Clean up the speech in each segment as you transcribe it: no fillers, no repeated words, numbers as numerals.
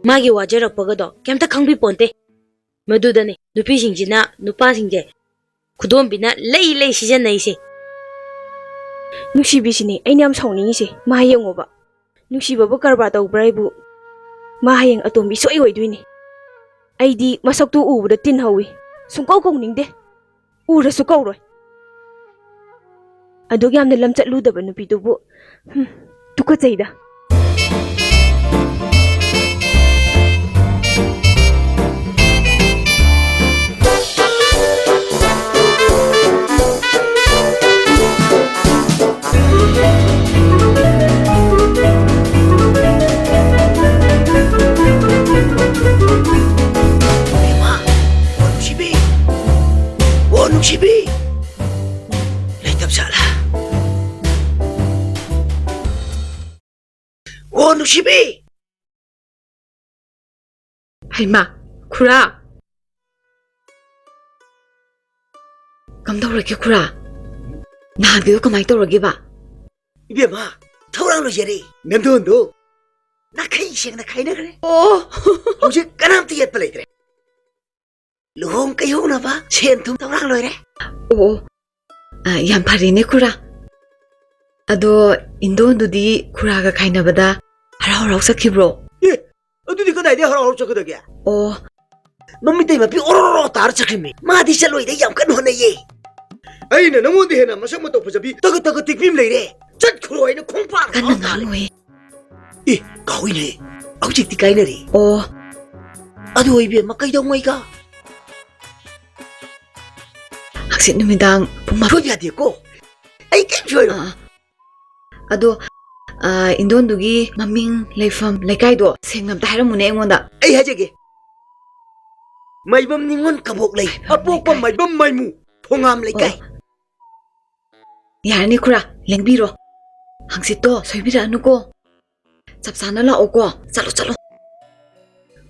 마기 와저럭ꯄꯒꯗꯣ ꯀꯩꯝꯇ ꯈꯪꯕꯤꯄꯣꯟꯇꯦ ꯃꯗꯨꯗꯅꯦ ꯅꯨꯄꯤꯁꯤꯡꯁꯤꯅ ꯅꯨꯄꯥꯁꯤꯡꯁꯦ ꯈꯨꯗꯣꯝꯕꯤꯅ ꯂꯩ ꯁꯤꯖꯤꯟꯅꯩꯁꯦ ꯅꯨꯡꯁꯤꯕꯤꯁꯤꯅꯦ ꯑꯩꯅ ꯌꯥꯝ ꯁꯥꯎꯅꯤꯡꯉꯤꯁꯦ ꯃꯥ ꯌꯦꯡꯉꯣꯕ ꯅꯨꯡꯁꯤꯕꯕꯨ ꯀꯔꯕꯥꯔ ꯇꯧꯕ꯭ꯔꯥ ꯍꯥꯏꯕꯨ ꯃꯥ ꯍꯌꯦꯡ ꯑꯇꯣꯝꯕꯤ ꯁꯣꯏ ꯑꯣꯏꯗꯣꯏꯅꯤ ꯑꯩꯗꯤ ꯃꯁꯛꯇꯨ ꯎꯕꯗ ꯇꯤꯟꯍꯧꯏ ꯁꯨꯡꯀꯧ ꯀꯧꯅꯤꯡꯗꯦ ꯎꯔꯁꯨ ꯀꯧꯔꯣꯏ ꯑꯗꯨꯛ ꯌꯥꯝꯅ ꯂꯝꯆꯠꯂꯨꯗꯕ ꯅꯨꯄꯤꯗꯨꯕꯨ ꯇꯨꯀꯠꯆꯩꯗ ꯅꯨꯡꯁꯤꯕꯤ ꯂꯩꯇꯕ ꯖꯥꯠꯂꯥ ꯑꯣ ꯅꯨꯡꯁꯤꯕꯤ ꯍꯩꯃꯥ ꯈꯨꯔꯥ ꯀꯝꯗꯧꯔꯒꯦ ꯈꯨꯔꯥ ꯅꯍꯥꯟꯒꯤꯗꯣ ꯀꯃꯥꯏ ꯇꯧꯔꯒꯦꯕ 이베마 터랑로 제리 멤도원도 나카이 생나 카이나 그래 ꯑꯣ 혹시 까남띠 예뻐 레이드래 루홍 까이호나 봐 센tum 터랑로 이래 ꯑꯣ ꯌꯥꯝ ꯐꯔꯦꯅꯦ ꯈꯨꯔꯥ ꯑꯗꯣ ꯏꯟꯗꯣꯟꯗꯨꯗꯤ ꯈꯨꯔꯥꯒ ꯈꯥꯏꯅꯕꯗ ꯍꯔꯥꯎ ꯆꯠꯈꯤꯕ꯭ꯔꯣ 예 어디디 그나이데 하라고 저거더게 ꯑꯣ ꯃꯃꯤꯇꯩ ꯃꯄꯤ 오로로 따라 ꯆꯠꯈ꯭ꯔꯤꯃꯤ ꯃꯥꯗꯤ ꯆꯠꯂꯣꯏꯗ ꯌꯥꯝ ꯀꯟꯅ ꯍꯣꯠꯅꯩꯌꯦ ꯑꯩꯅ ꯅꯉꯣꯟꯗ ꯍꯦꯟꯅ ꯃꯁꯛ ꯃꯇꯧ ꯐꯖꯕꯤ ꯇꯒꯠ ꯇꯦꯛꯄꯤ ꯑꯃ ꯂꯩꯔꯦ ꯆꯠꯈ꯭ꯔꯣ ꯑꯩꯅ ꯈꯣꯡꯄꯥꯛ ꯀꯟꯅ ꯉꯥꯡꯉꯣꯏ ꯏ ꯀꯥꯎꯏꯅꯦ ꯍꯧꯖꯤꯛꯇꯤ ꯀꯥꯏꯅꯔꯤ ꯑꯣ ꯑꯗꯨ ꯑꯣꯏꯕꯦꯝꯃ ꯀꯩꯗꯧꯉꯩꯒ ꯍꯪꯆꯤꯠ ꯅꯨꯃꯤꯗꯥꯡ ꯄꯨꯡ ꯁꯣꯏꯕ ꯌꯥꯗꯦꯀꯣ ꯑꯩ ꯀꯩꯝ ꯁꯣꯏꯔꯣ ꯑꯗꯣ ꯏꯟꯗꯣꯟꯗꯨꯒꯤ ꯃꯃꯤꯡ ꯂꯩꯐꯝ ꯂꯩꯀꯥꯏꯗꯣ ꯁꯦꯡꯅ ꯑꯝꯇ ꯍꯥꯏꯔꯝꯃꯨꯅꯦ ꯑꯩꯉꯣꯟꯗ ꯑꯩ ꯍꯥꯏꯖꯒꯦ ꯃꯥꯏꯕꯝ ꯅꯤꯉꯣꯟ ꯀꯕꯣꯛ ꯂꯩ ꯑꯄꯣꯛꯄ ꯃꯥꯏꯕꯝ ꯃꯥꯏꯃꯨ ꯊꯣꯉꯥꯝ ꯂꯩꯀꯥꯏ ꯌꯥꯔꯅꯤ ꯈꯨꯔꯥ ꯂꯦꯡꯕꯤꯔꯣ ꯍꯪꯆꯤꯠꯇꯣ ꯁꯣꯏꯕꯤꯔꯛꯑꯅꯨꯀꯣ ꯆꯞ ꯆꯥꯅ ꯂꯥꯛꯑꯣꯀꯣ ꯆꯠꯂꯣ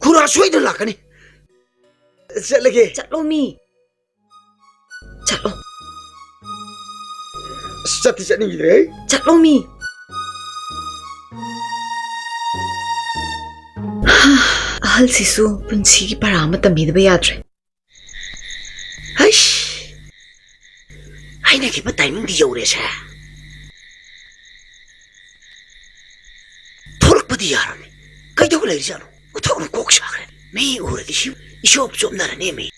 ꯈꯨꯔꯥ ꯁꯣꯏꯗꯅ ꯂꯥꯛꯀꯅꯤ ꯆꯠꯂꯒꯦ ꯆꯠꯂꯣ ꯃꯤ ꯆꯠꯂꯣ ꯆꯠꯇꯤ ꯆꯠꯅꯤꯡꯈꯤꯗ꯭ꯔꯦ ꯆꯠꯂꯣ ꯃꯤ ꯑꯍꯜꯁꯤꯁꯨ ꯄꯨꯟꯁꯤꯒꯤ ꯄꯔꯥ ꯑꯃ ꯇꯝꯕꯤꯗꯕ ꯌꯥꯗ꯭ꯔꯦ ꯍꯩꯁ ꯍꯥꯏꯅꯈꯤꯕ ꯇꯥꯏꯃꯤꯡꯗꯤ ꯌꯧꯔꯦꯁꯦ ꯊꯣꯛꯂꯛꯄꯗꯤ ꯌꯥꯔꯝꯃꯤ ꯀꯩꯗꯧ ꯂꯩꯔꯤꯖꯥꯠꯅꯣ ꯎꯊꯣꯛꯅ ꯀꯣꯛ ꯁꯥꯈ꯭ꯔꯦ ꯃꯤ ꯎꯔꯗꯤ ꯁꯤ 이쇼ꯞ ꯆꯣꯞꯅꯔꯅꯦꯃꯤ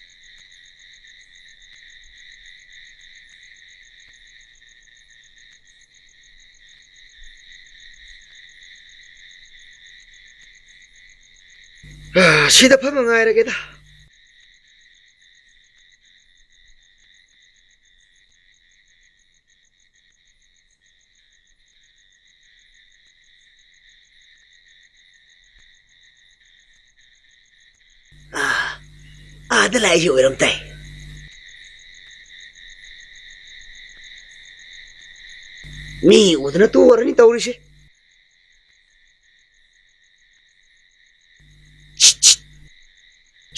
시다 파면 가야겠다 아들 아이시 오이름따 미 우드나 또 오라니 떠오르시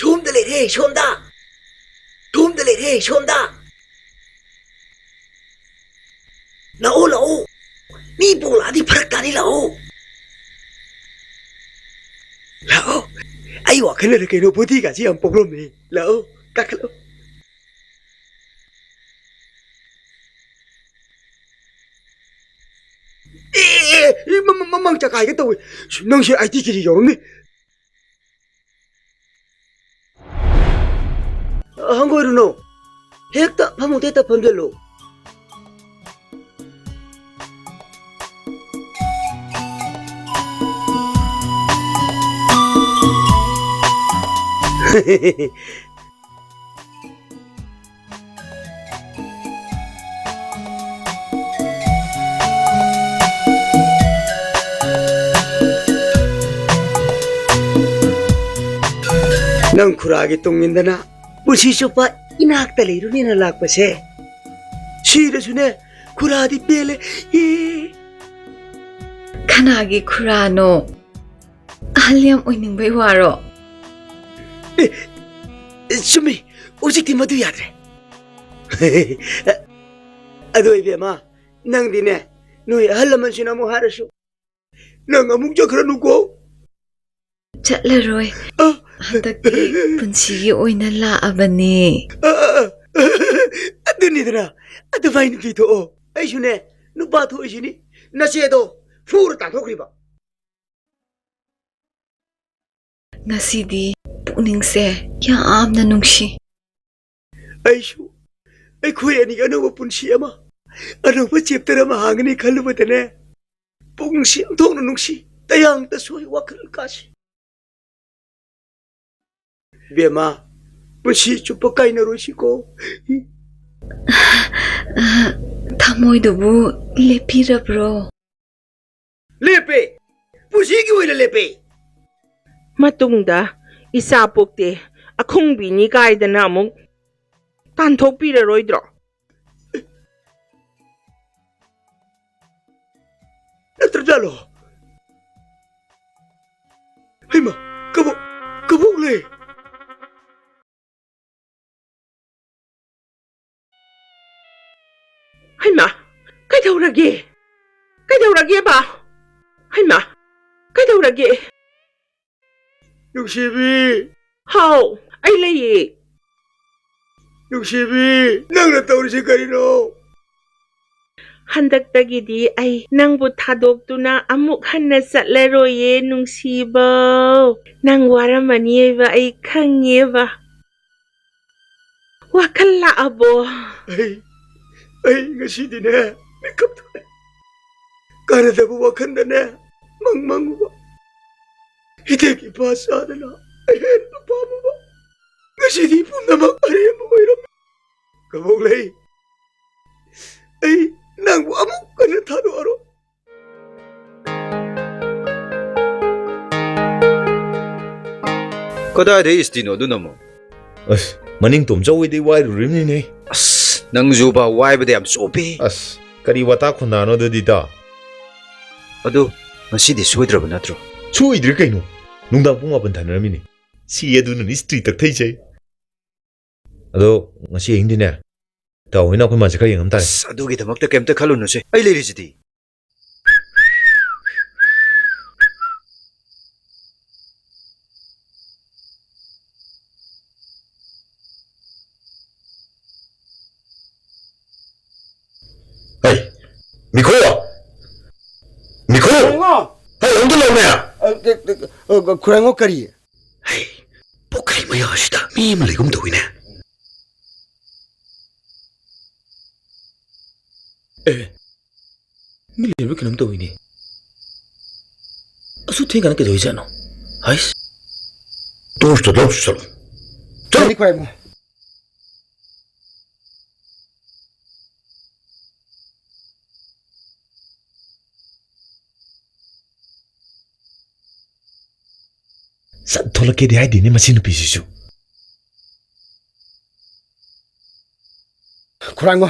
좀 더 내래 숀다 좀 더 내래 숀다 라오 미 볼라디 파락다니 라오 아이와 그네를 걔노 보디가지 안 뽑으면 라오 깎으러 망자 가야겠다 명시 아이디끼리 열었네 한거이르노 핵다 파몽됐다 번별로 ꯅꯪ ꯈꯨꯔꯥꯒꯤ ꯇꯨꯡꯏꯟꯗꯅ ꯄꯨꯟꯁꯤ ꯆꯨꯞꯄ ꯏꯅꯥꯛꯇ ꯂꯩꯔꯨꯅꯤꯅ ꯂꯥꯛꯄꯁꯦ ꯁꯤꯔꯁꯨꯅꯦ ꯈꯨꯔꯥꯗꯤ ꯄꯦꯜꯂꯦ ꯀꯅꯥꯒꯤ ꯈꯨꯔꯥꯅꯣ ꯑꯍꯜ ꯌꯥꯝ ꯑꯣꯏꯅꯤꯡꯕꯩ ꯋꯥꯔꯣ ꯆꯨꯝꯃꯤ ꯍꯧꯖꯤꯛꯇꯤ ꯃꯗꯨ ꯌꯥꯗ꯭ꯔꯦ ꯑꯗꯨꯏꯕꯦꯝꯃ ꯅꯪꯗꯤꯅꯦ ꯅꯣꯏ ꯑꯍꯜ ꯂꯃꯟꯁꯤꯅ ꯑꯃꯨꯛ ꯍꯥꯏꯔꯁꯨ ꯅꯪ ꯑꯃꯨꯛ ꯆꯠꯈ꯭ꯔꯅꯨꯀꯣ ꯆꯠꯂꯔꯣꯏ ꯍꯟꯗꯛꯇꯤ ꯄꯨꯟꯁꯤꯒꯤ ꯑꯣꯏꯅ ꯂꯥꯛꯑꯕꯅꯦ ꯑꯗꯨꯅꯤꯗꯅ ꯑꯗꯨꯃꯥꯏꯅ ꯄꯤꯊꯣꯛꯑꯣ ꯑꯩꯁꯨꯅꯦ ꯅꯨꯄꯥ ꯊꯣꯛꯏꯁꯤꯅꯤ ꯅꯆꯦꯗꯣ ꯐꯨꯔ ꯇꯥꯟꯊꯣꯛꯈ꯭ꯔꯤꯕ ꯉꯁꯤꯗꯤ ꯄꯨꯛꯅꯤꯡꯁꯦ ꯌꯥꯝꯅ ꯅꯨꯡꯁꯤ ꯑꯩꯁꯨ ꯑꯩꯈꯣꯏ ꯑꯅꯤꯒꯤ ꯑꯅꯧꯕ ꯄꯨꯟꯁꯤ ꯑꯃ ꯑꯅꯧꯕ ꯆꯦꯞꯇꯔ ꯑꯃ ꯍꯥꯡꯒꯅꯤ ꯈꯜꯂꯨꯕꯗꯅꯦ ꯄꯨꯛꯅꯤꯡꯁꯤ ꯌꯥꯝꯊꯣꯛꯅ ꯅꯨꯡꯁꯤ ꯇꯌꯥꯡꯇ ꯁꯣꯏ ꯋꯥꯈꯜ ꯀꯥꯁꯤ ꯕꯦꯃꯥ ꯄꯨꯟꯁꯤ ꯆꯨꯞꯄ ꯀꯥꯏꯅꯔꯣꯏꯁꯤꯀꯣ ꯊꯃꯣꯏꯗꯨꯕꯨ ꯂꯦꯞꯄꯤꯔꯕ꯭ꯔꯣ ꯂꯦꯞꯄꯦ ꯄꯨꯟꯁꯤꯒꯤ ꯑꯣꯏꯅ ꯂꯦꯞꯄꯦ ꯃꯇꯨꯡꯗ ꯏꯆꯥ ꯄꯣꯛꯇꯦ ꯑꯈꯨꯡꯕꯤꯅꯤ ꯀꯥꯏꯗꯅ ꯑꯃꯨꯛ ꯇꯥꯟꯊꯣꯛꯄꯤꯔꯔꯣꯏꯗ꯭ꯔꯣ ꯅꯠꯇ꯭ꯔꯖꯥꯠꯂꯣ ꯍꯩꯃ ꯀꯕꯣꯛ ꯂꯩ ꯍꯩꯃ ꯀꯩꯗꯧꯔꯒꯦꯕ ꯍꯩꯃ ꯀꯩꯗꯧꯔꯒꯦ ꯅꯨꯡꯁꯤꯕꯤ ꯍꯥꯎ ꯑꯩ ꯂꯩꯌꯦ ꯅꯨꯡꯁꯤꯕꯤ ꯅꯪꯅ ꯇꯧꯔꯤꯁꯤ ꯀꯔꯤꯅꯣ ꯍꯟꯗꯛꯇꯒꯤꯗꯤ ꯑꯩ ꯅꯪꯕꯨ ꯊꯥꯗꯣꯛꯇꯨꯅ ꯑꯃꯨꯛ ꯍꯟꯅ ꯆꯠꯂꯔꯣꯏꯌꯦ ꯅꯨꯡꯁꯤꯕ ꯅꯪ ꯋꯥꯔꯝꯃꯅꯤꯕ ꯑꯩ ꯈꯪꯉꯦꯕ ꯋꯥꯈꯜ ꯂꯥꯛꯑꯕꯣ ꯑꯩ ꯉꯁꯤꯗꯤꯅꯦ ꯃꯤꯀꯞ ꯊꯣꯛꯑꯦ ꯀꯥꯟꯅꯗꯕ ꯋꯥꯈꯟꯗꯅꯦ ꯃꯪꯉꯨꯕ ꯍꯤꯗꯦꯛ ꯏꯄꯥ ꯆꯥꯗꯅ ꯑꯍꯦꯟꯕ ꯄꯥꯝꯃꯨꯕ ꯉꯁꯤꯗꯤ ꯄꯨꯝꯅꯃꯛ ꯑꯔꯦꯝꯕ ꯑꯣꯏꯔꯝꯃꯦ ꯀꯕꯣꯛ ꯂꯩ ꯑꯩ ꯅꯪꯕꯨ ꯑꯃꯨꯛ ꯀꯟꯅ ꯊꯥꯗꯣꯛꯑꯔꯣꯏ ꯀꯗꯥꯏꯗꯩ ꯏꯁꯇꯤꯅꯣ ꯑꯗꯨꯅ ꯑꯃꯨꯛ ꯑꯁ ꯃꯅꯤꯡ ꯇꯣꯝꯆꯧꯍꯣꯏꯗꯩ ꯋꯥꯏꯔꯨꯔꯤꯕꯅꯤꯅꯦ ꯑꯁ ꯅꯪꯖꯨꯕ ꯋꯥꯏꯕꯗ ꯌꯥꯝ ꯆꯣꯞꯄꯤ ꯑꯁ ꯀꯔꯤ ꯋꯥꯇꯥ ꯈꯨꯟꯗꯥꯅꯣ ꯑꯗꯨꯗꯤꯗ ꯑꯗꯨ ꯉꯁꯤꯗꯤ ꯁꯣꯏꯗ꯭ꯔꯕ ꯅꯠꯇ꯭ꯔꯣ ꯁꯣꯏꯗ꯭ꯔꯦ ꯀꯩꯅꯣ ꯅꯨꯡꯗꯥꯡ ꯄꯨꯡ 8 ꯊꯥꯅꯔꯝꯃꯤꯅꯦ ꯁꯤ ꯑꯗꯨꯅꯅꯤ ꯁ꯭ꯇ꯭ꯔꯤ ꯇꯛꯊꯩꯖꯩ ꯑꯗꯣ ꯉꯁꯤ ꯑꯍꯤꯡꯗꯤꯅꯦ ꯇꯥꯎꯍꯣꯏꯅ ꯑꯩꯈꯣꯏ ꯃꯥꯁꯦ ꯈꯔ ꯌꯦꯡꯉꯝ ꯇꯥꯔꯦ ꯑꯁ ꯑꯗꯨꯒꯤꯗꯃꯛꯇ ꯀꯩꯝꯇ ꯈꯜꯂꯨꯅꯨꯁꯦ ꯑꯩ ꯂꯩꯔꯤꯁꯤꯗꯤ 미코! 미코! hey, 어디 나오냐? ꯈꯨꯔꯥꯡꯉꯣ ꯀꯔꯤ ꯄꯣꯈꯥꯏ ꯃꯌꯥꯁꯤꯗ ꯃꯤ ꯑꯃ ꯂꯩꯒꯨꯝ ꯇꯧꯏꯅꯦ ꯃꯤ ꯂꯩꯕ ꯀꯩꯅꯣꯝ ꯇꯧꯏꯅꯦ ꯑꯁꯨ ꯊꯦꯡꯒꯅ ꯀꯩꯗꯧꯏꯖꯥꯠꯅꯣ ꯍꯥꯏꯁ ꯇꯣꯔꯁꯇꯣ ꯂꯧꯁꯨ ꯆꯠꯂꯣ ꯀꯔꯤ ꯈꯨꯔꯥꯡꯉꯣ ꯁꯠ ꯊꯣꯛꯂꯛꯀꯦꯗꯤ ꯍꯥꯏꯗꯦꯅꯦ ꯃꯁꯤ ꯅꯨꯄꯤꯁꯤꯁꯨ ꯈꯨꯔꯥꯡꯉꯣ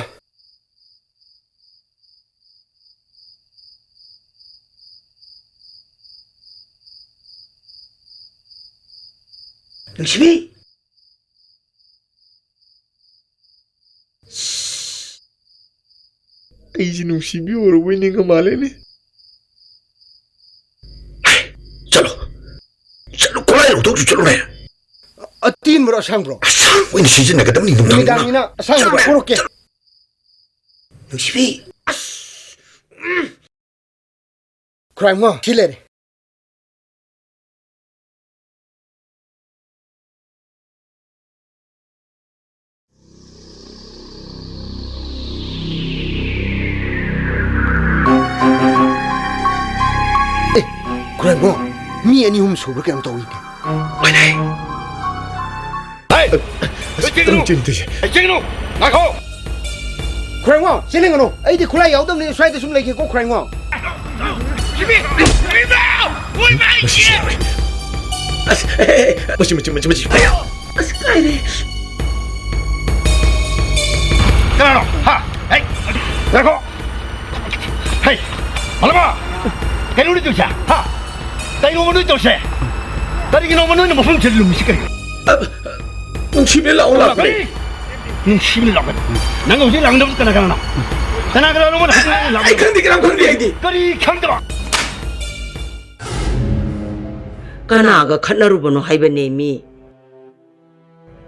ꯅꯨꯡꯁꯤꯕꯤ ꯑꯩꯁꯤ ꯅꯨꯡꯁꯤꯕꯤ ꯑꯣꯏꯔꯕꯣꯏ ꯅꯤꯡꯉ ꯃꯥꯜꯂꯦꯅꯦ ꯆꯠꯂꯣ ꯀꯣꯂꯥꯏ ꯂꯧꯊꯣꯛꯁꯨ ꯆꯠꯂꯣꯅꯦ ꯑꯇꯤꯟꯕ꯭ꯔꯣ ꯑꯁꯥꯡꯕ꯭ꯔꯣ ꯑꯁꯥꯡ ꯑꯣꯏꯅ ꯁꯤꯖꯤꯟꯅꯒꯗꯕꯅꯤ ꯅꯨꯃꯤꯗꯥꯡꯅꯤꯅ ꯑꯁꯥꯡꯕꯗꯣ ꯄꯨꯔꯛꯀꯦ ꯅꯨꯡꯁꯤꯕꯤ ꯈꯨꯔꯥꯡꯉꯣ ꯁꯤ ꯂꯩꯔꯦ ꯈꯨꯔꯥꯡꯉꯣ ꯃꯤ 2-3 ꯁꯨꯕ꯭ꯔꯥ ꯀꯩꯅꯣ ꯇꯧꯏꯅꯦ ꯈꯨꯔꯥꯡꯉꯣ ꯆꯦꯟꯅꯒꯅꯨ ꯑꯩꯗꯤ ꯈꯨꯠꯂꯥꯏ ꯌꯥꯎꯗꯕꯅꯤꯅ ꯁ꯭ꯋꯥꯏꯗ ꯁꯨꯝ ꯂꯩꯒꯦꯀꯣ ꯈꯨꯔꯥꯡꯉꯣ ꯃꯁꯤ ꯑꯁ ꯀꯥꯏꯔꯦ 그러노 하 헤이 내고 헤이 알아봐 개누리 두자 하 따이 놈은 두세 따리기 놈은 무슨 죄를 놈이시까 ꯅꯨꯡꯁꯤꯕꯤ ꯂꯥꯛꯑꯣ ꯂꯥꯛꯄꯅꯦ 시bil 나가 내가 어디 랑도 끊어 가나 나나 그러는 건 하지 ꯑꯩ ꯈꯪꯗꯦ ꯀꯅꯥꯝ ꯈꯪꯗꯦ ꯑꯩꯗꯤ 거리 강도라 ꯀꯅꯥꯒ ꯈꯠꯅꯔꯨꯕꯅꯣ ꯍꯥꯏꯕꯅꯦ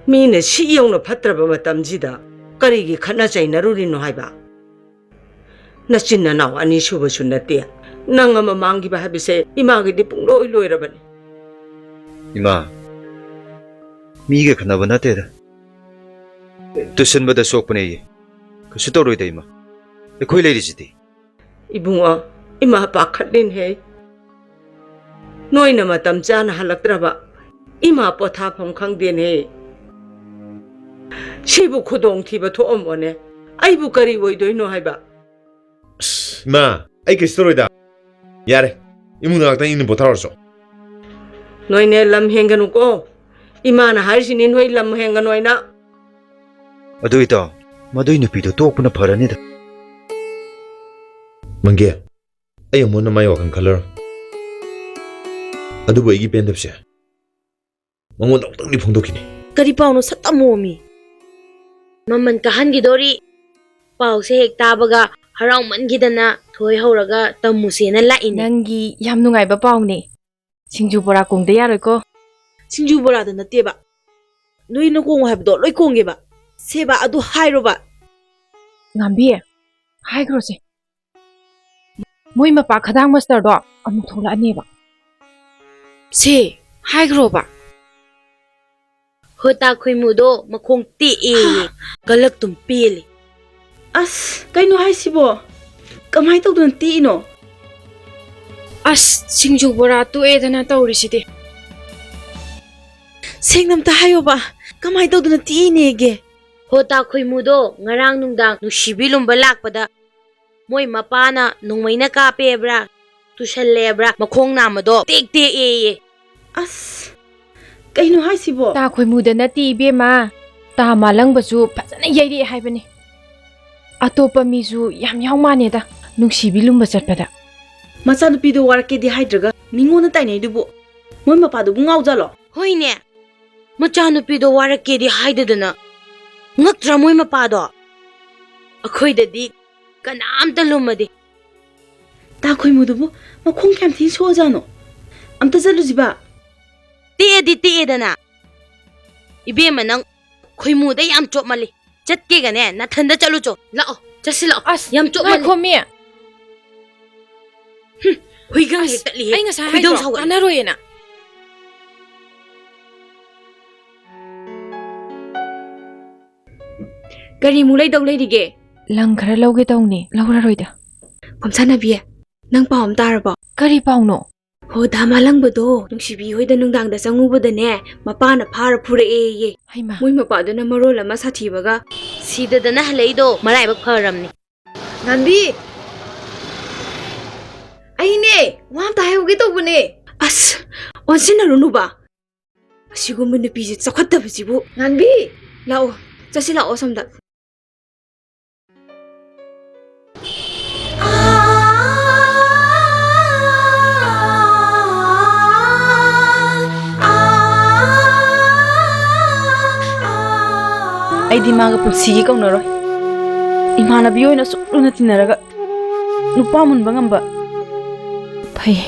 ꯃꯤꯅ ꯁꯤ ꯌꯧꯅ ꯐꯠꯇ꯭ꯔꯕ ꯃꯇꯝꯁꯤꯗ ꯀꯔꯤꯒꯤ ꯈꯠꯅ ꯆꯩꯅꯔꯨꯔꯤꯅꯣ ꯍꯥꯏꯕ ꯅꯆꯤꯟ ꯅꯅꯥꯎ ꯑꯅꯤ ꯁꯨꯕꯁꯨ ꯅꯠꯇꯦ ꯅꯪ ꯑꯃ ꯃꯥꯡꯈꯤꯕ ꯍꯥꯏꯕꯁꯦ ꯏꯃꯥꯒꯤꯗꯤ ꯄꯨꯡꯂꯣꯏ ꯂꯣꯏꯔꯕꯅꯤ 이마, 미게 그나봐 나대다. 두선보다 쏙보네 그 수도로이다 이마. 거의 내리지디. 이붕어 이마 박할린해 너희는 마담 짠 할락더라봐 이마 뽀타펑 강된해 시부 고동 티바 토엄원에 아이부 거리 보이도이노 하이바 마, 아이 그 스토리다. 야래, 이문학 당있는 보타로서. 너희네 람 행가누고 이마나 할시니 너희 람 행가노이나 어두이다. 마도이 누피도 똑부나 바라니다. मंगे अय मोन माय वखन कलर अदुबो इगी पेंदबसे मंगो दौतंगनि फोंदोखिनि करी पाउनो सत्तमोमी ममन कहनगिदोरी पाउसे हेक ताबगा हराउ मनगिदना थोय हौरगा तमुसेना लाइने ꯅꯪꯒꯤ ꯌꯥꯝ ꯅꯨꯡꯉꯥꯏꯕ ꯄꯥꯎꯅꯦ ꯁꯤꯡꯖꯨ ꯕꯣꯔꯥ ꯀꯣꯡꯗ ꯌꯥꯔꯣꯏꯀꯣ सिंजू बोरादा नतेबा नोइनो कोंग हाइबदो लोइ कोंगेबा सेबा अदु हाइरोबा ꯉꯥꯝꯕꯤ ꯍꯥꯏꯈ꯭ꯔꯣꯁꯦ ꯃꯣꯏ ꯃꯄꯥ ꯈꯗꯥꯡ ꯃꯁꯇꯔꯗꯣ ꯑꯃꯨꯛ ꯊꯣꯛꯂꯛꯑꯅꯦꯕ से हाइग्रोबा होता खुइमुदो मखोंग ते ए गलक तुम पेले ꯑꯁ ꯀꯩꯅꯣ ꯍꯥꯏꯁꯤꯕꯣ ꯀꯃꯥꯏ ꯇꯧꯗꯅ ꯇꯤꯛꯏꯅꯣ अस सिंजू बोरा तुएदना तौरिसिदे सेंगनमता हायोबा कमाय तौदना तीनेगे होता खुइमुदो ngarang nungdang nusibi lumba lakpada moi mapana nungmaina kapebra tushallebra makhong namado tek tek ye ꯑꯁ ꯀꯩꯅꯣ ꯍꯥꯏꯁꯤꯕꯣ ꯇꯥ ꯈꯣꯏꯃꯨꯗ ꯅꯠꯇꯦ ꯏꯕꯦꯝꯃ ꯇꯥ ꯃꯥꯂꯪꯕꯁꯨ ꯐꯖꯅ ꯌꯩꯔꯛꯑꯦ ꯍꯥꯏꯕꯅꯤ ꯑꯇꯣꯞꯄ ꯃꯤꯁꯨ ꯌꯥꯝ ꯌꯥꯎ ꯃꯥꯅꯦꯗ ꯅꯨꯡꯁꯤꯕꯤ ꯂꯨꯝꯕ ꯆꯠꯄꯗ ꯃꯆꯥꯅꯨꯄꯤꯗꯣ ꯋꯥꯔꯛꯀꯦꯗꯤ ꯍꯥꯏꯗ꯭ꯔꯒ ꯃꯤꯉꯣꯟꯗ ꯇꯥꯏꯅꯩꯗꯨꯕꯨ ꯃꯣꯏ ꯃꯄꯥꯗꯨꯕꯨ ꯉꯥꯎꯖꯥꯠꯂꯣ होइने मचानुपीदो वारकेदी हाइददना ngaktra moi mapado अखोइददी कनामता लुमदे ꯇꯥ ꯈꯣꯏꯃꯨꯗꯨꯕꯨ ꯃꯈꯣꯡ ꯀꯌꯥꯝ ꯊꯤ ꯁꯣꯛꯑꯖꯥꯠꯅꯣ ꯑꯝꯇ ꯆꯠꯂꯨꯁꯤꯕ तेदी तेदना इबेम नंग खोइमुदा याम चोपमली चटके गने नथंदा चलु चो लाओ चसी लाओ ꯑꯁ याम चोपमली ꯉꯥꯏꯈꯣꯃꯤ हुइगा हेतली ꯑꯩ ꯉꯁꯥꯏ ꯍꯥꯏꯗꯣ ꯀꯥꯟꯅꯔꯣꯏꯌꯦꯅ ꯀꯔꯤꯃꯨꯛ ꯂꯩꯗꯧ ꯂꯩꯔꯤꯒꯦ ꯂꯪ ꯈꯔ ꯂꯧꯒꯦ ꯇꯧꯅꯦ ꯂꯧꯔꯔꯣꯏꯗ ꯀꯝꯁꯥꯟꯅꯕꯤ ꯅꯪ ꯄꯥꯎ ꯑꯃ ꯇꯥꯔꯕꯣ ꯀꯔꯤ ꯄꯥꯎꯅꯣ ꯍꯣ ꯙꯥꯃꯥꯂꯪꯕꯗꯣ ꯅꯨꯡꯁꯤꯕꯤ ꯍꯣꯏꯗ ꯅꯨꯡꯗꯥꯡꯗ ꯆꯪꯉꯨꯕꯗꯅꯦ ꯃꯄꯥꯅ ꯐꯥꯔ ꯐꯨꯔꯛꯑꯦꯌꯦ ꯍꯩꯃꯥ ꯃꯣꯏ ꯃꯄꯥꯗꯨꯅ ꯃꯔꯣꯜ ꯑꯃ ꯁꯥꯊꯤꯕꯒ सीददना हलैदो मराइबक फरमनी ꯉꯥꯟꯕꯤ ꯑꯩꯅꯦ ꯋꯥ ꯑꯝꯇ ꯍꯥꯏꯍꯧꯒꯦ ꯇꯧꯕꯅꯦ ꯑꯁ ꯑꯣꯟꯁꯤꯟꯅꯔꯨꯅꯨꯕ ꯑꯁꯤꯒꯨꯝꯕ ꯅꯨꯄꯤꯁꯦ ꯆꯥꯎꯈꯠꯇꯕꯁꯤꯕꯨ ꯉꯥꯟꯕꯤ ꯂꯥꯛꯑꯣ ꯆꯠꯁꯤ ꯂꯥꯛꯑꯣ ꯁꯣꯝꯗ ꯑꯩꯗꯤ ꯃꯥꯒ ꯄꯨꯟꯁꯤꯒꯤ ꯀꯧꯅꯔꯣꯏ ꯏꯃꯥꯟꯅꯕꯤ ꯑꯣꯏꯅ ꯁꯨꯛꯂꯨꯅ ꯇꯤꯟꯅꯔꯒ ꯅꯨꯄꯥ ꯃꯨꯟꯕ ꯉꯝꯕ ꯐꯩ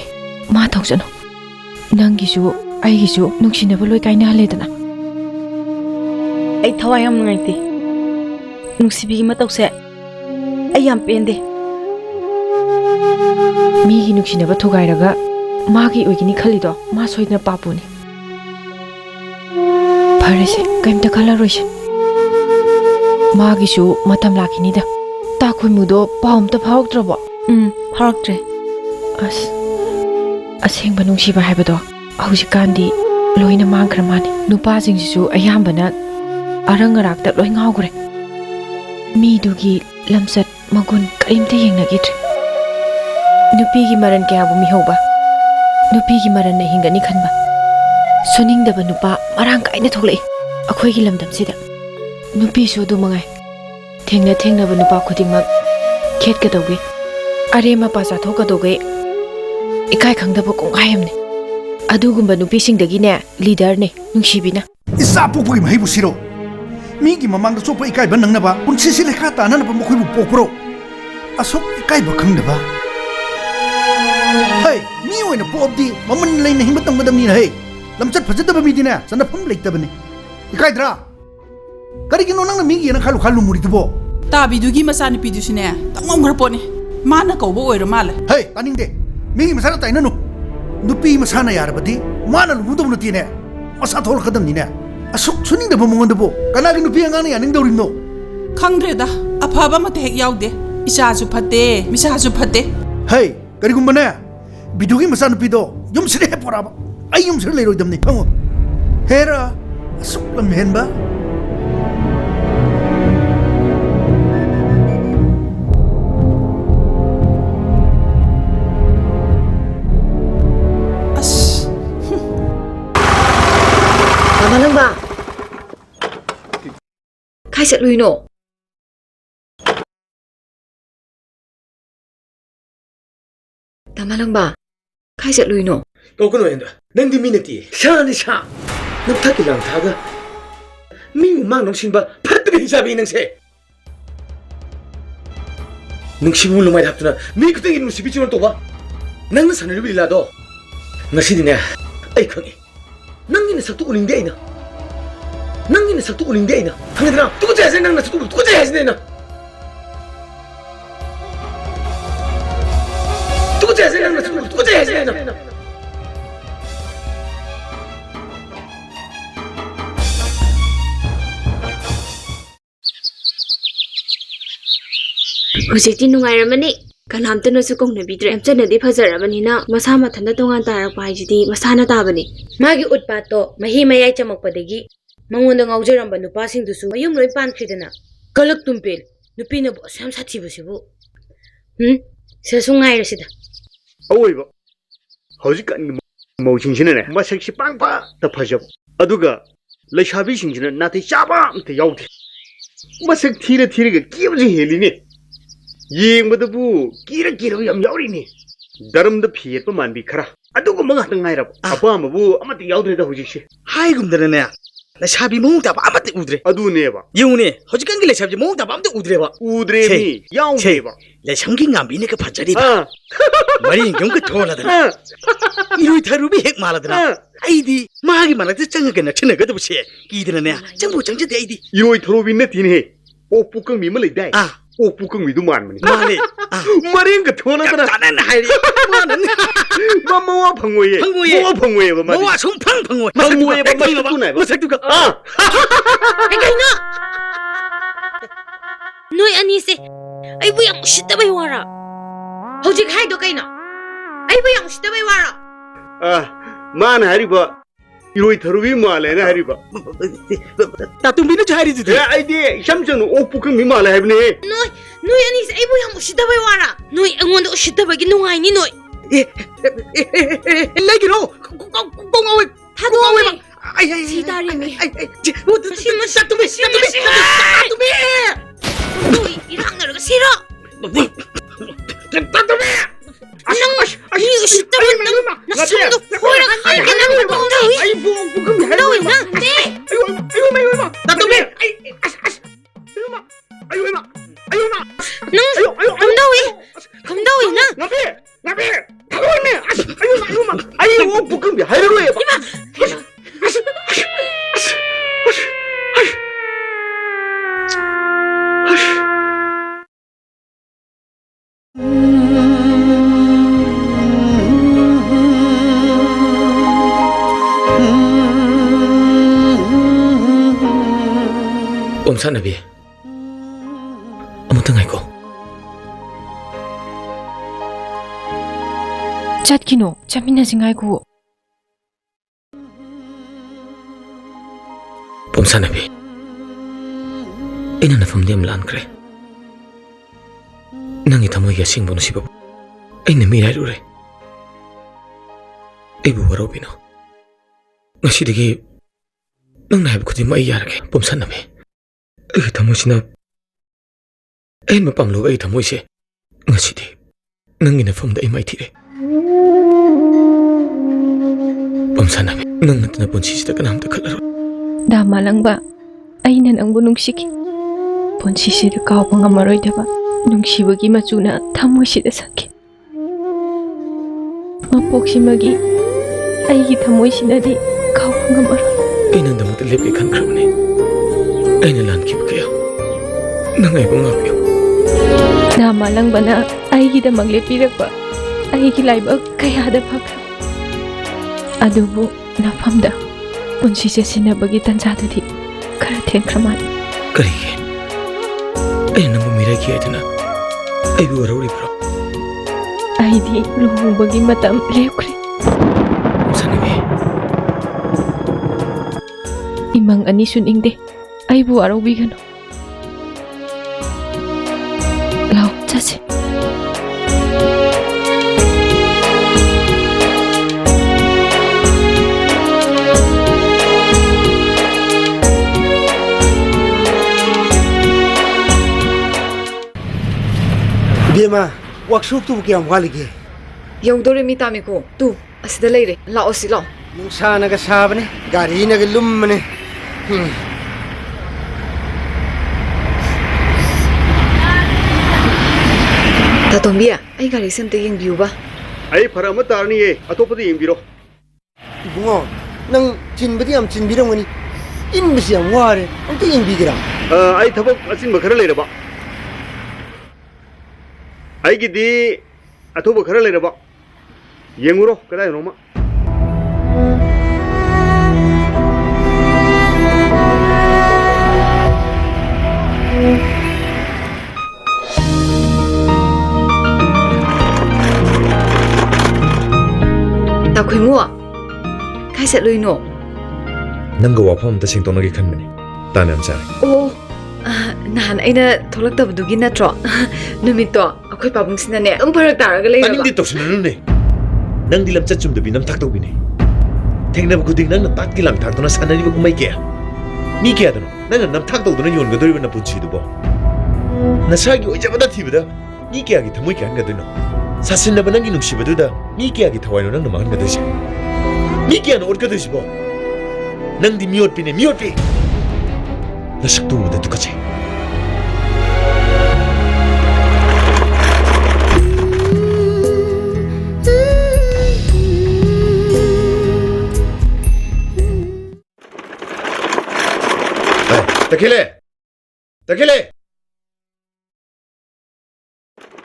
ꯃꯥ ꯊꯣꯛꯁꯅꯨ ꯅꯪꯒꯤꯁꯨ ꯑꯩꯒꯤꯁꯨ ꯅꯨꯡꯁꯤꯅꯕ ꯂꯣꯏ ꯀꯥꯏꯅꯍꯜꯂꯦꯗꯅ ꯑꯩ ꯊꯋꯥꯏ ꯌꯥꯝ ꯅꯨꯡꯉꯥꯏꯇꯦ ꯅꯨꯡꯁꯤꯕꯤꯒꯤ ꯃꯇꯧꯁꯦ ꯑꯩ ꯌꯥꯝ ꯄꯦꯟꯗꯦ ꯃꯤꯒꯤ ꯅꯨꯡꯁꯤꯅꯕ ꯊꯨꯒꯥꯏꯔꯒ ꯃꯥꯒꯤ ꯑꯣꯏꯒꯅꯤ ꯈꯜꯂꯤꯗꯣ ꯃꯥ ꯁꯣꯏꯗꯅ ꯄꯥꯄꯨꯅꯤ ꯐꯔꯦꯁꯦ ꯀꯩꯝꯇ ꯈꯜꯂꯔꯣꯏꯁꯦ 마기슈 마탐 라키니다 따코이무도 빠움도 파옥드러버 파옥드래 아생바 농시바 하이버도 아우지간디 로이나 망크라마니 누파징시수 아얌바나 아랑가락다 로이 ngaw그래 미두기 lamsat magun karimta yengnagidre nupigi maran kyabu mihoba nupigi maran na hingani khanba suningdaba nupa marang kaina thoklai akhoi gi lamdam sida nupi su du mangai thengna ba nupa khudingmak khet ka doge are ma pa sa thoka doge ikai khangdaba kongai amne adugumba nupi singdagi ne leader ne nungsibina isa pokpoi mai busiro 미기 마망도 소포 이까이 번능나 봐 운치실에 갔다 나는 뭐 거기 못 보고 asok 이까이 뭐 강나 봐 Hey, me oina popdi maman leina himba tangmadamni hey. Lamchat phajadaba midina sanafam leitabani. Ikaidra. Karigino nang migi na khalu muritubo. ꯇꯥꯕꯤꯗꯨꯒꯤ ꯃꯆꯥꯅꯨꯄꯤꯗꯨꯁꯨꯅꯦ ꯇꯪꯉꯝꯈ꯭ꯔ ꯄꯣꯠꯅꯤ ꯃꯥꯅ ꯀꯧꯕ ꯑꯣꯏꯔ ꯃꯥꯜꯂꯦ Hey, taningde. Migi masana tainanu. Nupi masana yarabadi mana lumudam nutine. Masa thol khadam ni ne. Asuk suning da bomongandabo. Kanagi nupi angana yaning dawrimno. ꯈꯪꯗ꯭ꯔꯦꯗ ꯑꯐꯕ ꯑꯃꯠꯇ ꯍꯦꯛ ꯌꯥꯎꯗꯦ ꯏꯆꯥꯁꯨ ꯐꯠꯇꯦ ꯃꯤꯁꯥꯁꯨ ꯐꯠꯇꯦ Hey, karigumbane. Bidugi masanapido yum sire he poraba. Ay yum sire leiroidamni khango. Hera asuk lam henba. Malangba. Khai chatluino. Malangba. Khai chatluino. Kau kano enda. Nang di minati. Sha ni sha. Nang thaki lang thaga. Mi mang nang singba phattabi hisabi nang se. Nang simu lumai haptuna mi kutengi nung sibi chuan toba. Nang na sanaribi la do. Ngasi dine ai khangi. Nang ni saktu uning de ina. Nang ni saktu uning de ina. Hangdra tu ja se nang na saktu tu ja se na. Tu ja se nang na saktu tu ja se na. Hojikti nungairamani. Kanamtanasu kongnabidre amchanadi fazarabanina masa mathanda tongan tarakpa haijidi masana tabani. Magi utpato mahi mayai chamakpadagi mangonda ngaujaramba nupasingdusu mayum loi pankridana kalak tumpel nupina bo sam sathibasibu sasungairasida Awoiba. Haujikan mausingsina masaksi pangpa ta phajab. Aduga laishabi singsina nathi chaba amta yaude. Masak thira ga kiyabji helini. Yengbadabu kira yam yaurini. Daramda phiyetpa manbi khara. Aduga manga tangairab. Apamabu amati yaudre da hojikse. Hai gumdana ne. La shabi mong ta ba amate udre. Aduneba. Yune hojikan gi la shabi mong ta ba amate udre ba. Udre ni yaudeba. La samgi ngambi ne ka phajari ba. Mari ngam ka thola dana. Irui tharubi hek mala dana. Aidi magi manakta changa na china ga dubse. Ki dana ne. Changbu changje de aidi. Iroi throbin na tin he. O pukang mi malai dai. O pukang mi du man mani. Male. Maring ka thola dana. Tanan hairi. Manan. Mama wa phangoi. Mawa phangoi ba ma. Mawa sum phangoi. Phangoi ba masak tu nai ba. Masak tu ka. kaino noi ani se ai bu yang shitabai wara hojik haido kaino ai bu yang shitabai wara man hariba iroi tharubi male na hariba ta tumbi na jari du ai de samjanu o pukang mi male habne noi ani se ai bu yang shitabai wara noi angonda shitabai gi nungai ni noi lagi no kong awe thado awe ai Sitari mi. Satumi noi irang na sira ni shitabai na sumdo hora kai ka nang bongdawi ai bu pukang bongdawi na te ayo ma tatumi ayo ma nang kamdawi na ngabe thagone ayo ma ayo o pukang bi hairo e ba Omsa nabi. Amutang ay ko. Chat kino, chamina singay ko. Omsa nabi. Ina na famdiyam laan kre. Nang itamoy gasing bono si babo. Ay namiray lure. Ay buwaraw bino. Ngasidagi nang nahib ko di maiyarake. Omsa nabi. Ay itamoy sinap. Ay mapamlo ay itamoy siya. Ngasidi nang inafamda ay maitire. Omsa nabi. Nang natanapon sisita ka nahamta kalaro. Dama lang ba? Ay na nang bunungsiki. Ponsisida ka pang amaroy diba? Nung siwagi matsuna, tamoy sida sakit. ꯃꯄꯣꯛꯁꯤꯃꯒꯤ ꯑꯩꯒꯤ ꯊꯃꯣꯏꯁꯤꯅꯗꯤ ꯀꯥꯎꯕ ꯉꯝꯃꯔꯣꯏ. ꯑꯩ ꯅꯪꯗꯃꯛꯇ ꯂꯦꯞꯀꯦ ꯈꯟꯈ꯭ꯔꯕꯅꯤ. ꯑꯩꯅ ꯂꯥꯟꯈꯤꯕ ꯀꯌꯥ ꯅꯪ ꯑꯩꯕꯨ ꯉꯥꯛꯄꯤꯌꯨ. ꯅꯥ ꯃꯥꯂꯪꯕꯅ ꯑꯩꯒꯤꯗꯃꯛ ꯂꯦꯞꯄꯤꯔꯛꯄ ꯑꯩꯒꯤ ꯂꯥꯏꯕꯛ ꯀꯌꯥꯗ ꯐꯈ꯭ꯔꯦ. ꯑꯗꯨꯕꯨ ꯅꯐꯝꯗ ꯄꯨꯟꯁꯤ ꯆꯦꯠꯁꯤꯟꯅꯕꯒꯤ ꯇꯟꯖꯥꯗꯨꯗꯤ ꯈꯔ ꯊꯦꯡꯈ꯭ꯔ ꯃꯥꯜꯂꯤ. ꯀꯔꯤꯒꯤ ꯑꯩꯅ ꯅꯪꯕꯨ ꯃꯤꯔꯥꯏꯈꯤ ꯍꯥꯏꯗꯅ ꯑꯩꯕꯨ ꯋꯥꯔꯧꯔꯤꯕ꯭ꯔꯣ? ꯑꯩꯗꯤ ꯂꯨꯍꯣꯡꯕꯒꯤ ꯃꯇꯝ ꯂꯦꯞꯈ꯭ꯔꯦ. ꯁꯥꯅꯕꯤ, ꯏꯃꯪ ꯑꯅꯤꯁꯨ ꯅꯤꯡꯗꯦ. ꯑꯩꯕꯨ ꯋꯥꯔꯧꯕꯤꯒꯅꯨ. ꯂꯥꯎ ꯆꯠꯁꯤ. Bema, workshop tu kaya walige. ꯌꯧꯗꯧꯔꯦ ꯃꯤ ꯇꯥꯃꯤꯀꯣ. ꯇꯨ ꯑꯁꯤꯗ ꯂꯩꯔꯦ. ꯂꯥꯛꯑꯣ ꯁꯤ ꯂꯥꯛꯑꯣ. Nungsa naga sabane, gari naga lummane. ꯇꯥꯇꯣꯝꯕꯤ, ꯑꯩ ꯒꯥꯔꯤꯁꯦ ꯑꯝꯇ ꯌꯦꯡꯕꯤꯌꯨꯕ. ꯑꯩ ꯐꯔꯛ ꯑꯃ ꯇꯥꯔꯅꯤꯌꯦ ꯑꯇꯣꯞꯄꯗ ꯌꯦꯡꯕꯤꯔꯣ. Bungo, nang chinbadi am chinbirongani. Inbisi am ware, amta yengbigira. ꯑꯩ ꯊꯕꯛ ꯑꯆꯤꯟꯕ ꯈꯔ ꯂꯩꯔꯕ. ꯑꯩꯒꯤꯗꯤ ꯑꯊꯨꯕ ꯈꯔ ꯂꯩꯔꯕ. ꯌꯦꯡꯉꯨꯔꯣ ꯀꯗꯥꯏꯅꯣꯃ. ꯇꯥꯈꯣꯏꯃꯨ, ꯀꯥꯏ ꯆꯠꯂꯨꯏꯅꯣ? ꯅꯪꯒ ꯋꯥꯐꯝ ꯑꯝꯇ ꯁꯦꯡꯗꯣꯛꯅꯒꯦ ꯈꯟꯕꯅꯤ. ꯇꯥꯟ ꯌꯥꯝ ꯆꯥꯔꯦ. ꯑꯣ, ꯅꯍꯥꯟ ꯑꯩꯅ ꯊꯣꯛꯂꯛꯇꯕꯗꯨꯒꯤ ꯅꯠꯇ꯭ꯔꯣ? ꯅꯨꯃꯤꯠꯇꯣ ꯑꯩꯈꯣꯏ ꯄꯥꯕꯨꯡꯁꯤꯅꯅꯦ ꯑꯗꯨꯝ ꯐꯔꯛ ꯇꯥꯔꯒ ꯂꯩꯔꯕ. ꯇꯥꯅꯤꯡꯗꯦ ꯇꯧꯁꯤꯟꯅꯅꯨꯅꯦ. ꯅꯪꯗꯤ ꯂꯝꯆꯠ ꯆꯨꯝꯗꯕꯤ ꯅꯝꯊꯥꯛ ꯇꯧꯕꯤꯅꯦ. ꯊꯦꯡꯅꯕ ꯈꯨꯗꯤꯡ ꯅꯪꯅ ꯇꯥꯠꯀꯤ ꯂꯥꯡꯊꯥꯛꯇꯨꯅ ꯁꯥꯟꯅꯔꯤꯕ ꯀꯨꯝꯍꯩ ꯀꯌꯥ? ꯃꯤ ꯀꯌꯥꯗꯅꯣ ꯅꯪꯅ ꯅꯝꯊꯥꯛ ꯇꯧꯗꯨꯅ ꯌꯣꯟꯒꯗꯧꯔꯤꯕ ꯅꯄꯨꯟꯁꯤꯗꯨꯕꯣ? ꯅꯁꯥꯒꯤ ꯑꯣꯏꯖꯕꯗ ꯊꯤꯕꯗ ꯃꯤ ꯀꯌꯥꯒꯤ ꯊꯃꯣꯏ ꯀꯌꯥꯍꯟꯒꯗꯣꯏꯅꯣ? ꯁꯥꯁꯤꯟꯅꯕ ꯅꯪꯒꯤ ꯅꯨꯡꯁꯤꯕꯗꯨꯗ ꯃꯤ ꯀꯌꯥꯒꯤ ꯊꯋꯥꯏꯅꯣ ꯅꯪꯅ ꯃꯥꯡꯍꯟꯒꯗꯣꯏꯁꯦ? ꯃꯤ ꯀꯌꯥꯅ ꯑꯣꯠꯀꯗꯣꯏꯁꯤꯕꯣ? ꯅꯪꯗꯤ ꯃꯤꯑꯣꯠꯄꯤꯅꯦ, ꯃꯤꯑꯣꯠꯄꯤ! ꯅꯁꯛꯇꯨ ꯎꯕꯗ ꯇꯨꯀꯠꯆꯩ. Tequila! Tequila!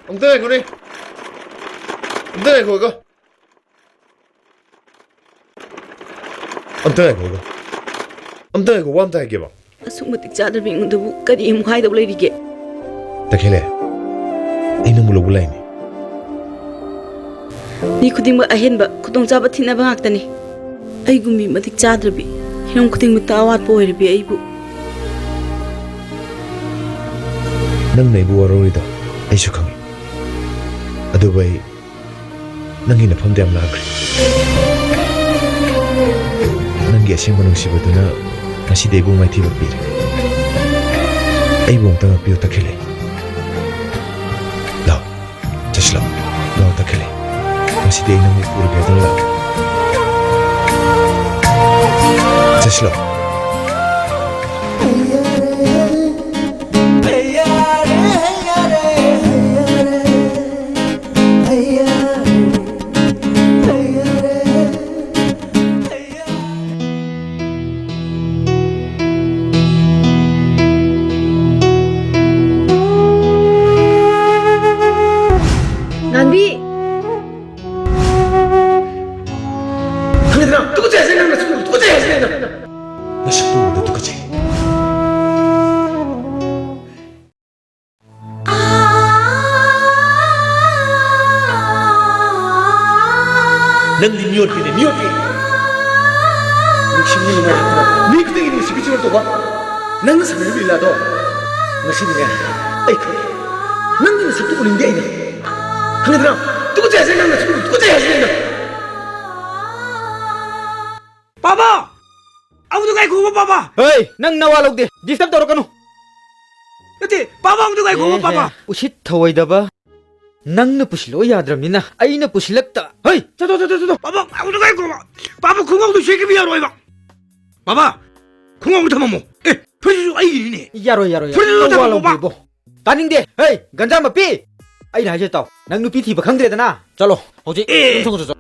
Ông tới đây đi. Ông tới đây ngồi coi. Ông tới đây ngồi coi. Ông tới đây ngồi quan tay kìa bảo. ꯑꯁꯨꯛ ꯃꯇꯤꯛ ꯆꯥꯗ꯭ꯔꯕ ꯑꯩꯉꯣꯟꯗꯕꯨ ꯀꯔꯤ ꯑꯃꯨꯛ ꯍꯥꯏꯗꯧ ꯂꯩꯔꯤꯒꯦ? Tequila. Anh nang mulog ulay ni. ꯃꯤ ꯈꯨꯗꯤꯡꯃꯛ ꯑꯍꯦꯟꯕ ꯈꯨꯗꯣꯡꯆꯥꯕ ꯊꯤꯅꯕ ꯉꯥꯛꯇꯅꯤ. ꯑꯩꯒꯨꯝꯕꯤ ꯃꯇꯤꯛ ꯆꯥꯗ꯭ꯔꯕꯤ ꯍꯤꯔꯝ ꯈꯨꯗꯤꯡꯃꯛꯇ ꯑꯋꯥꯠꯄ ꯑꯣꯏꯔꯕꯤ ꯑꯩꯕꯨ Nang naibu warorido ay su khangi. Adu bay nangi na phamde am lagre. Nangi asingba nungsibaduna ngasi deibu mai thiba pire. Ay bong ta piu Tequila. Lao, just lao. Lao Tequila. Ngasi dei nang pur gedon lao. Just lao. 난비! 하늘아, 누구지? 생각나, 누구지? 생각나. Nasaktu udah tukatsi. Nang di miot pini. 욕심이 많았구나. 네 그때 이름이 시비치를 또 봐. 나는 사람을 빌라도 나시니냐. 아이고, 나는 sabtu kuning dia ini. 하늘아, 누구지? 생각나, 누구지? 생각나. पापा अब तो गाय घूमो पापा Hey, nang nawalog di. Disturb taro kanu. नते पापा अब तो गाय घूमो पापा उचित थवैदबा नंगन पुसलो याद्रमनिना अइना पुसलक्ता. Hey, चलो पापा अब तो गाय घूमो पापा खुंगाव तो शेके भी यारो पापा खुंगाव थममो ए फुजु आइगिने yaro. Furilo tamo, Nawalog pa. di bo. Taning di. Hey, ganja mapi. ai nãy giờ tao nang nupi thi ba khang dredana chalo hoji thong cho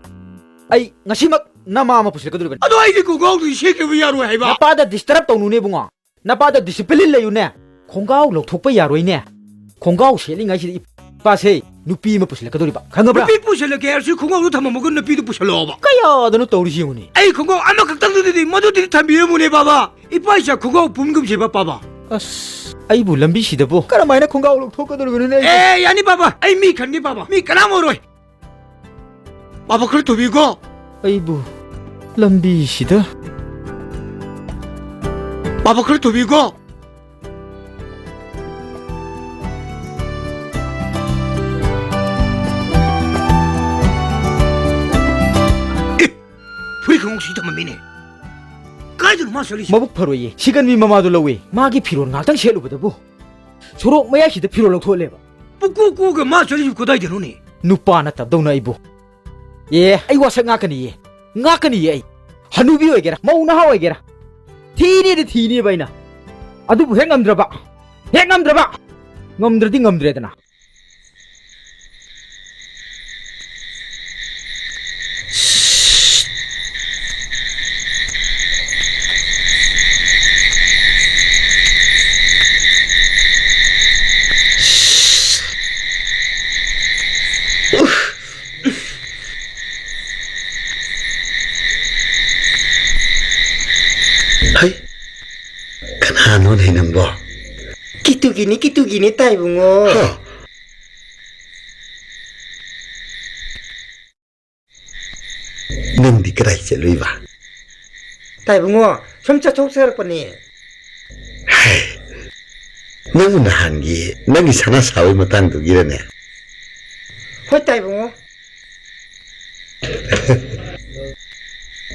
ai ngasi mak nama ma pusil kadul ado ai di kongau du she ke ya ro hai ba napa da disturb tau nu ne bunga napa da discipline le yu ne khongau lok thok pa ya roi ne khongau sheling ai si pa se nupi ma pusil kadul ba khang ba nupi pusil ke ar si khongau du thama mo gun nupi du pusil ba kaya da no tawri si nguni ai khongau ama kak tang du di madu di thambi mu ne baba ipa sha khongau pumgum se ba baba as ai bu lambi si da bo karamai na khongau lok thok kadul gun ne eh yani baba ai mi khan ni baba mi kana mo roi baba khar to bi go ai bu lambi si da baba khar to bi go mabuk pharoye sigan mi mama do lawe magi phiron ngakang selu badabu sorok maya hida phiro lokthole ba puku ku ga ma chali ko dai denu ni nupa na tab dona ibu ye ai wasa ngakani ai hanubi oigera mauna ha oigera thini baina adu bu hengamdraba ngamdradi ngamdredana Kanano na hinambo? Kitu gini tay bungo. Nang di kerai celui ba? Tay bungo, somcha chok ser pa ni. Hai, nang unahan gi, nang isana sawi matang tu gira ne. Hoy tay bungo.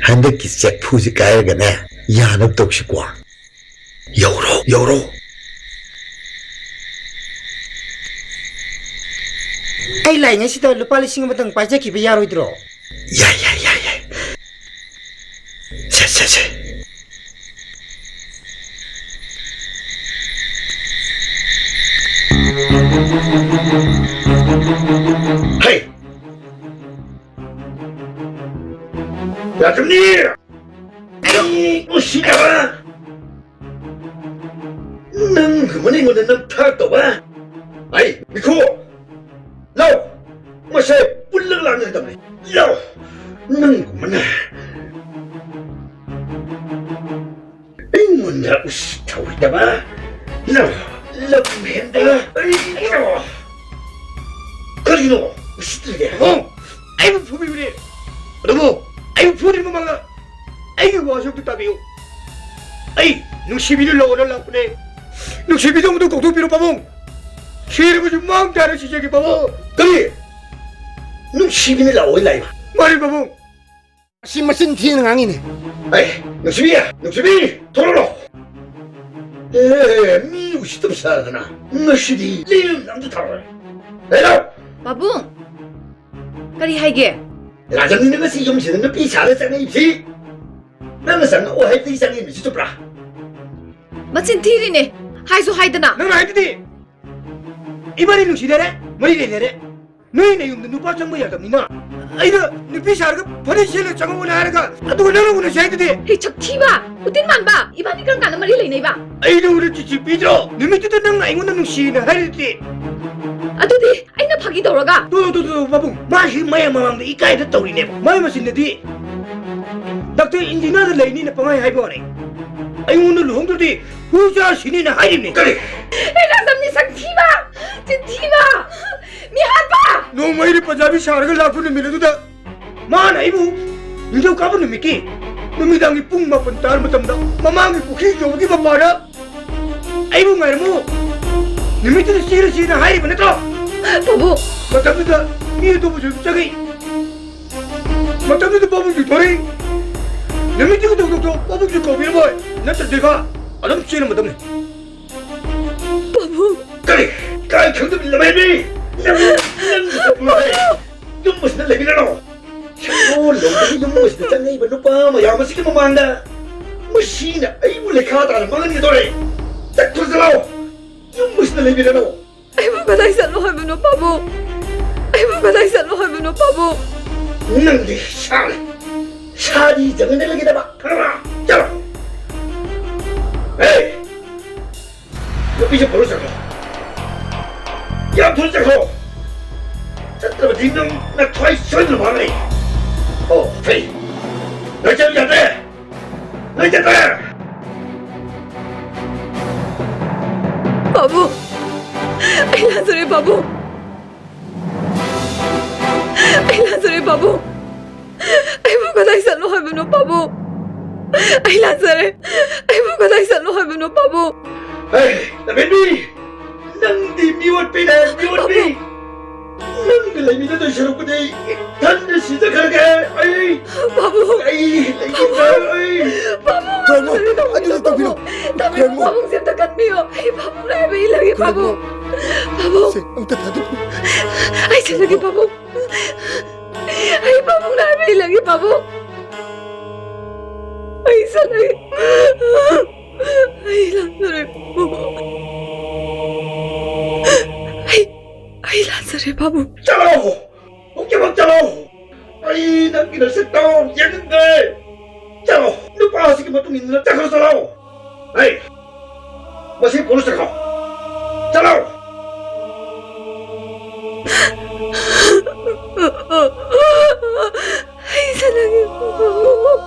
Handa kisek puji kaya gane, yanap tok si kwa. Yoro. Ay lai nga si to lupa lising matang paja ki bayaro idro. Ya. Se. Hey. Ya ni. Ay, usiya. Nang kemana yang nak tak tahu bah? Ay, Miko, lau, masih pulang lagi dah ni. Lau, nang kemana? Ingun dah us tahu dah bah? Lau hendak. Ay, lau. Kali us tu dia. Oh, ay pumi ni. Aduh, ay pumi ni mana? Ay gua asal tu tabiu. Ay, nusibilu lau orang lau ni. Nukshibidong kok tu piro pamong. Shiri mo jumang dara si jagi pamong. Kali. Nukshibi ni lawai lai. Mari pamong. Masin thi nang angin. Ay, Nukshibi, torolo. Mi usitam sana. Nukshibi, liu nang tu tahu. Hello. Babung. Kari haige. Lajang ni nasi yom si nang pi cara sangai pi. Nang sang oh hai pi sangai mesti tu pra. Macin thiri ne. Haisu haidana. Nang haididi. Ibari nuksi dere, mari dere. Noi ne yum nupa changba ya tamina. Aida nupi sarga phari sele changwa na harga. Adu nang una haididi. Hey chaktiba. Utin man ba. Ibani kang kana mari lai nei ba. Aida ura chichi pidro. Nimitu ta nang aingon nuksi na haididi. Adudi aina phagi doraga. Tu babung. Mahi maya mamang ikai da tauri ne. Mai masin di. Doctor engineer lai ni na pangai haibo ne. Aingon luhong tu di. Huja sini na haidini. Kali. Ela samni saktiba. Saktiba. Mi harpa. No mai Punjabi sarga lafu ne mile tu da. Mana ibu. Ni kapan ni miki. Numidang ipung mapantar matam da. Mamang ipuki jogi babara. Ibu ngai mo. Nimitu sira hari bane to. Babu. Matam da ni to bu jagai. Matam da babu ji thori. Nimitu to babu ji ko bi boy. Na ta dega. Adam sini matam ne. Babu. Kali kentu bila baby. Yung mas na lagi na no. Oh, yung mas na tangay ba no pa? Mayama sige mamanda. Masina ay mo lekata na mga nito rin. Takto sa lao. Yung mas na lagi na no. Ay mabalay sa luha mo no, Babu. 아이고 그다이 살로 하면은 바보. 능디 샤리 정은들에게 대봐. 가라. 잡아. 에이. 여기서 버릇하고. 야 버릇하고. 잠깐만 지금 나 트와이스 전을 봐라. 헤이. 너 저기 안 돼. 너 저기 안 돼. 바보. 아이 라서레 바보. 아이 라서레 바보. 아이고 그다이 살로 하면은 바보. 아이 라서레. 아이고 그다이 살로 하면은 바보. 에이, 나 맨비. 능디 미웠비네 미웠비. 능들레 미너도 싫었구니. 단지 시작하게. 아이. 바보. 아이. 아이. 바보. Aduh, tak bilo. Tapi babong siap tekan mio. Ay, babong na iba lagi babong. Babong. Ang tatado. Ay, siya lagi babong. Ay, babong na iba lagi babong. Ay, siya lagi. Ay, Lazare babong. Ay, Lazare babong. Chalo. Không cho bằng chalo. Ai, đang kia nó sẽ đau, giang người. Chalo. Nó bao giờ mà tụi mình nó chắc không sao đâu. Hey. Mà sẽ cố sẽ không. Chalo. Ay, siya lagi babong.